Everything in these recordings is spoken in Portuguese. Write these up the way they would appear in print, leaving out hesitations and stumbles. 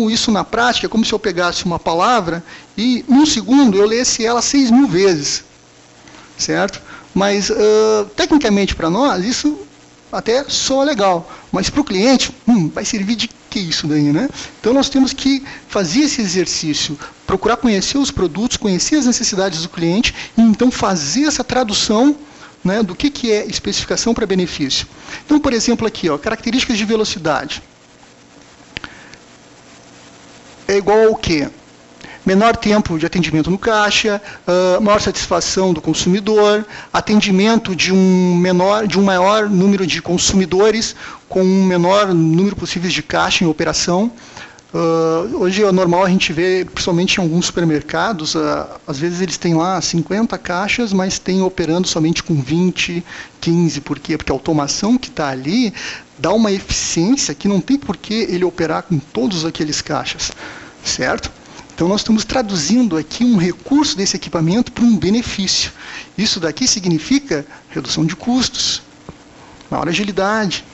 isso na prática é como se eu pegasse uma palavra e, num segundo, eu lesse ela 6.000 vezes, certo? Mas, tecnicamente, para nós, isso até soa legal, mas para o cliente, vai servir de que isso daí, né? Então, nós temos que fazer esse exercício, procurar conhecer os produtos, conhecer as necessidades do cliente e, então, fazer essa tradução, né, do que é especificação para benefício. Então, por exemplo, aqui, ó, características de velocidade. É igual ao quê? Menor tempo de atendimento no caixa, maior satisfação do consumidor, atendimento de um maior número de consumidores com um menor número possível de caixa em operação. Hoje é normal a gente ver, principalmente em alguns supermercados, às vezes eles têm lá 50 caixas, mas tem operando somente com 20, 15. Por quê? Porque a automação que está ali dá uma eficiência que não tem por que ele operar com todos aqueles caixas, certo? Então, nós estamos traduzindo aqui um recurso desse equipamento para um benefício. Isso daqui significa redução de custos, maior agilidade.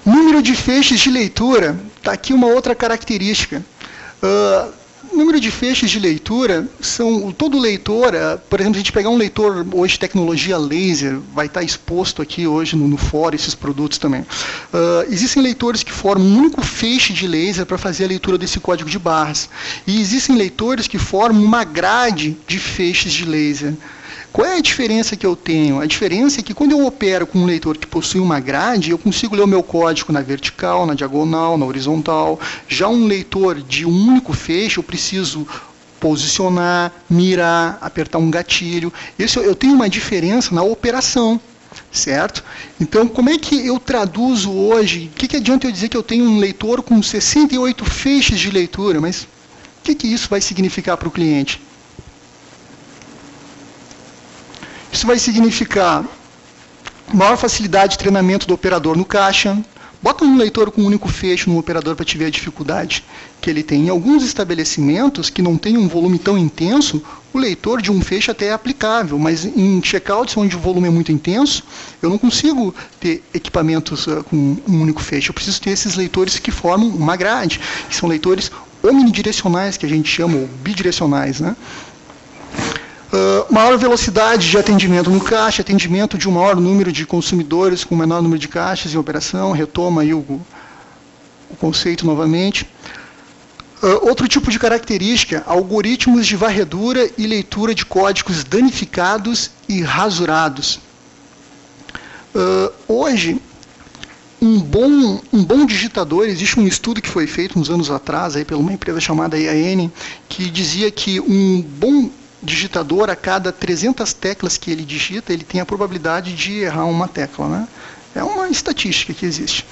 Número de feixes de leitura, está aqui uma outra característica. Número de feixes de leitura são, todo leitor, por exemplo, se a gente pegar um leitor hoje tecnologia laser, vai estar exposto aqui hoje no fórum esses produtos também. Existem leitores que formam um único feixe de laser para fazer a leitura desse código de barras. E existem leitores que formam uma grade de feixes de laser. Qual é a diferença que eu tenho? A diferença é que quando eu opero com um leitor que possui uma grade, eu consigo ler o meu código na vertical, na diagonal, na horizontal. Já um leitor de um único feixe, eu preciso posicionar, mirar, apertar um gatilho. Eu tenho uma diferença na operação, certo? Então, como é que eu traduzo hoje? O que adianta eu dizer que eu tenho um leitor com 68 feixes de leitura? Mas o que isso vai significar para o cliente? Isso vai significar maior facilidade de treinamento do operador no caixa. Bota um leitor com um único feixe no operador para te ver a dificuldade que ele tem. Em alguns estabelecimentos que não tem um volume tão intenso, o leitor de um feixe até é aplicável, mas em checkouts onde o volume é muito intenso, eu não consigo ter equipamentos com um único feixe. Eu preciso ter esses leitores que formam uma grade, que são leitores omnidirecionais, que a gente chama, ou bidirecionais, né? Maior velocidade de atendimento no caixa, atendimento de um maior número de consumidores com menor número de caixas em operação, retoma aí o conceito novamente. Outro tipo de característica, algoritmos de varredura e leitura de códigos danificados e rasurados. Hoje, um bom digitador, existe um estudo que foi feito uns anos atrás aí, por uma empresa chamada IAN, que dizia que um bom digitador, a cada 300 teclas que ele digita, ele tem a probabilidade de errar uma tecla, né? É uma estatística que existe.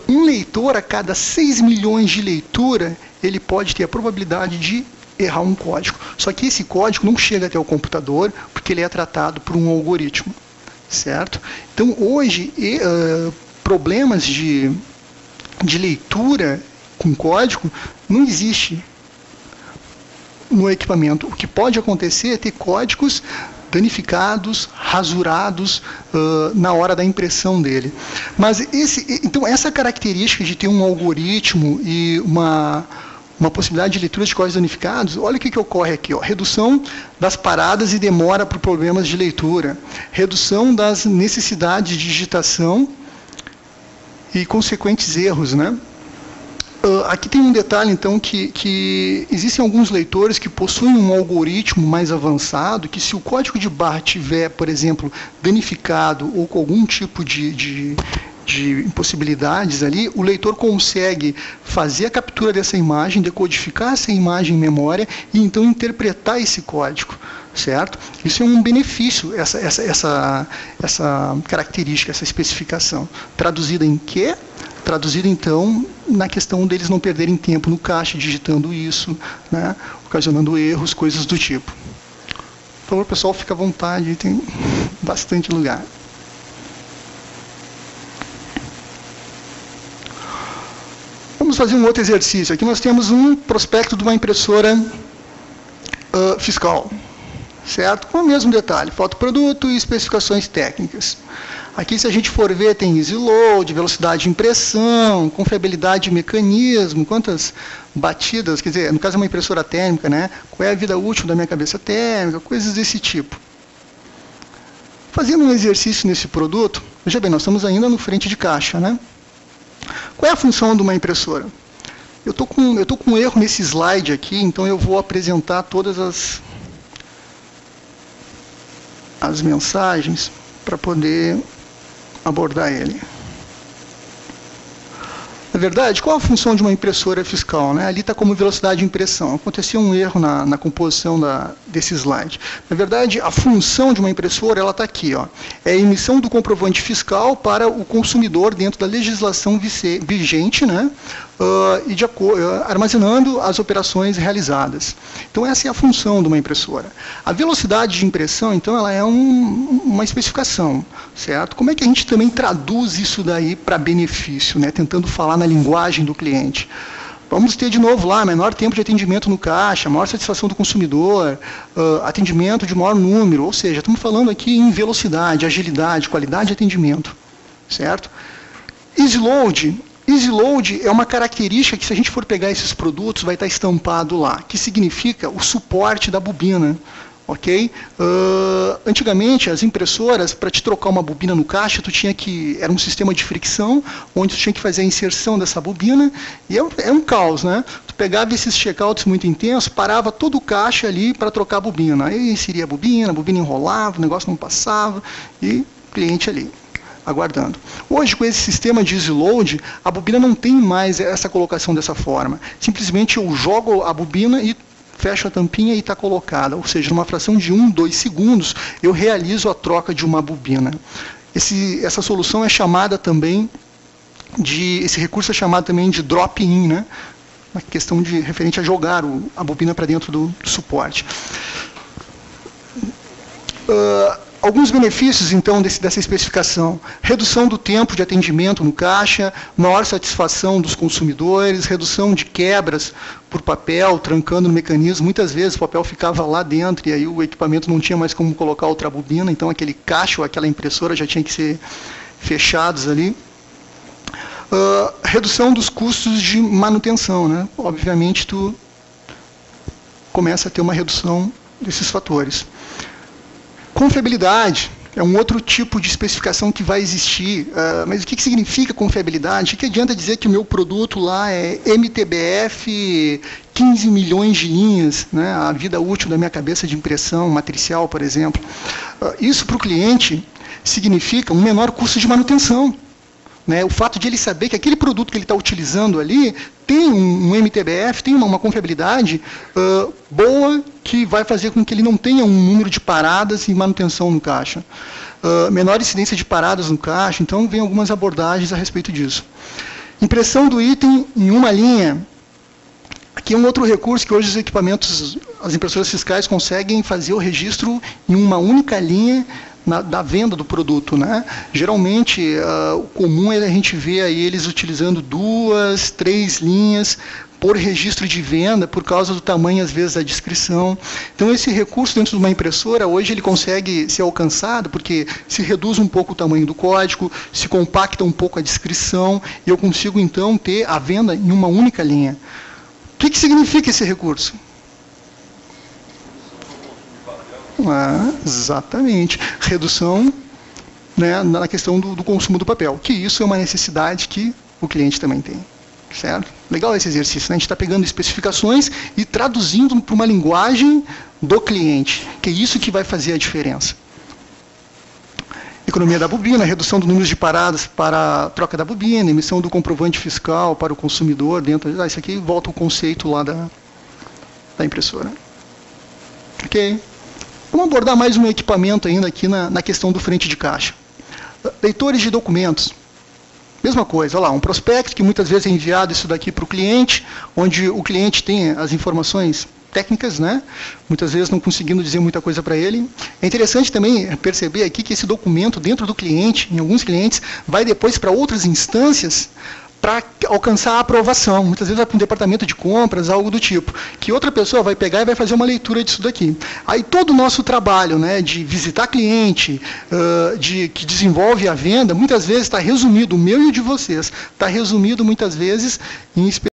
Um leitor, a cada 6 milhões de leitura, ele pode ter a probabilidade de errar um código. Só que esse código não chega até o computador, porque ele é tratado por um algoritmo, certo? Então, hoje, problemas de leitura com código não existe no equipamento. O que pode acontecer é ter códigos danificados, rasurados na hora da impressão dele. Mas então essa característica de ter um algoritmo e uma possibilidade de leitura de códigos danificados, olha o que ocorre aqui, ó. Redução das paradas e demora por problemas de leitura, redução das necessidades de digitação e consequentes erros, né? Aqui tem um detalhe, então, que existem alguns leitores que possuem um algoritmo mais avançado, que se o código de barra tiver, por exemplo, danificado ou com algum tipo de impossibilidades ali, o leitor consegue fazer a captura dessa imagem, decodificar essa imagem em memória e então interpretar esse código, certo? Isso é um benefício, essa característica, essa especificação. Traduzida em quê? Traduzida, então, na questão deles não perderem tempo no caixa digitando isso, né, ocasionando erros, coisas do tipo. Por favor, pessoal, fica à vontade, tem bastante lugar. Vamos fazer um outro exercício. Aqui nós temos um prospecto de uma impressora fiscal. certo? Com o mesmo detalhe, fotoproduto e especificações técnicas. Aqui, se a gente for ver, tem easy load, velocidade de impressão, confiabilidade de mecanismo, quantas batidas, quer dizer, no caso é uma impressora térmica, né? Qual é a vida útil da minha cabeça térmica, coisas desse tipo. Fazendo um exercício nesse produto, veja bem, nós estamos ainda no frente de caixa, né? Qual é a função de uma impressora? Eu estou com um erro nesse slide aqui, então eu vou apresentar todas as mensagens para poder abordar ele. Na verdade, qual a função de uma impressora fiscal, né? Ali está como velocidade de impressão. Aconteceu um erro na composição desse slide. Na verdade, a função de uma impressora ela está aqui. Ó. É a emissão do comprovante fiscal para o consumidor dentro da legislação vigente, né? Armazenando as operações realizadas. Então, essa é a função de uma impressora. A velocidade de impressão, então, ela é uma especificação, certo? Como é que a gente também traduz isso daí para benefício, né? Tentando falar na linguagem do cliente. Vamos ter de novo lá, menor tempo de atendimento no caixa, maior satisfação do consumidor, atendimento de maior número, ou seja, estamos falando aqui em velocidade, agilidade, qualidade de atendimento, certo? Easy load. Easy load é uma característica que, se a gente for pegar esses produtos, vai estar estampado lá, que significa o suporte da bobina. Ok? Antigamente, as impressoras, para te trocar uma bobina no caixa, era um sistema de fricção, onde tu tinha que fazer a inserção dessa bobina, e é um caos, né? Tu pegava esses checkouts muito intensos, parava todo o caixa ali para trocar a bobina. Aí inseria a bobina enrolava, o negócio não passava, e o cliente ali, aguardando. Hoje, com esse sistema de easy load, a bobina não tem mais essa colocação dessa forma. Simplesmente eu jogo a bobina e fecho a tampinha e está colocada. Ou seja, numa fração de 1, 2 segundos, eu realizo a troca de uma bobina. Essa solução é chamada também esse recurso é chamado também de drop-in, né? Uma questão referente a jogar a bobina para dentro do suporte. Alguns benefícios, então, dessa especificação. Redução do tempo de atendimento no caixa, maior satisfação dos consumidores, redução de quebras por papel, trancando no mecanismo. Muitas vezes o papel ficava lá dentro e aí o equipamento não tinha mais como colocar outra bobina, então aquele caixa ou aquela impressora já tinha que ser fechados ali. Redução dos custos de manutenção, né? Obviamente, tu começa a ter uma redução desses fatores. Confiabilidade é um outro tipo de especificação que vai existir. Mas o que significa confiabilidade? O que adianta dizer que o meu produto lá é MTBF 15 milhões de linhas, né? A vida útil da minha cabeça de impressão matricial, por exemplo. Isso para o cliente significa um menor custo de manutenção. Né? O fato de ele saber que aquele produto que ele está utilizando ali tem um MTBF, tem uma confiabilidade boa, que vai fazer com que ele não tenha um número de paradas e manutenção no caixa. Menor incidência de paradas no caixa, então vem algumas abordagens a respeito disso. Impressão do item em uma linha. Aqui é um outro recurso que hoje os equipamentos, as impressoras fiscais conseguem fazer o registro em uma única linha da venda do produto, né? Geralmente, o comum é a gente ver aí eles utilizando 2, 3 linhas por registro de venda, por causa do tamanho, às vezes, da descrição. Então, esse recurso dentro de uma impressora, hoje ele consegue ser alcançado, porque se reduz um pouco o tamanho do código, se compacta um pouco a descrição, e eu consigo, então, ter a venda em uma única linha. O que significa esse recurso? Exatamente. Redução, né, na questão do consumo do papel, que isso é uma necessidade que o cliente também tem. Certo? Legal esse exercício, né? A gente está pegando especificações e traduzindo para uma linguagem do cliente, que é isso que vai fazer a diferença. Economia da bobina, redução do número de paradas para a troca da bobina, emissão do comprovante fiscal para o consumidor. Isso aqui volta ao conceito lá da impressora. Ok? Vamos abordar mais um equipamento ainda aqui na questão do frente de caixa. Leitores de documentos. Mesma coisa, olha lá, um prospecto que muitas vezes é enviado isso daqui para o cliente, onde o cliente tem as informações técnicas, né? Muitas vezes não conseguindo dizer muita coisa para ele. É interessante também perceber aqui que esse documento dentro do cliente, em alguns clientes, vai depois para outras instâncias para alcançar a aprovação. Muitas vezes vai para um departamento de compras, algo do tipo, que outra pessoa vai pegar e vai fazer uma leitura disso daqui. Aí todo o nosso trabalho, né, de visitar cliente, que desenvolve a venda, muitas vezes está resumido, o meu e o de vocês, está resumido muitas vezes em